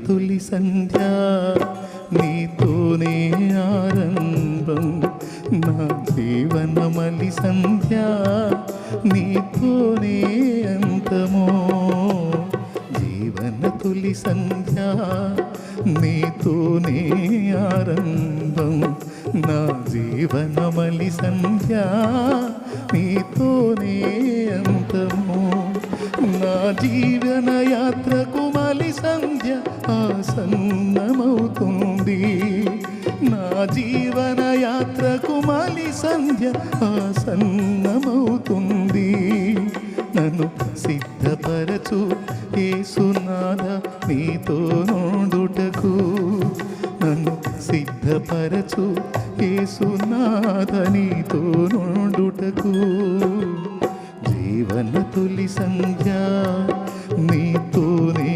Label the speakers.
Speaker 1: తొలి సంధ్య నీతోనే ఆరంభం నా జీవనమలి సంధ్య నీతోనే అంతమో జీవన తొలి సంధ్య నీతోనే ఆరంభం నా జీవనమలి సంధ్య నీతోనే అంతమో నా జీవన యాత్రకు మలి సంధ్య ఆసన్నమవుతుంది నా జీవన యాత్రకు మలి సంధ్య ఆసన్నమవుతుంది నన్ను సిద్ధపరచు యేసునాథ నీతో నుండుటకు నన్ను సిద్ధపరచు యేసునాథ నీతో నుండుటకు జీవన తొలి సంధ్య నీతోనే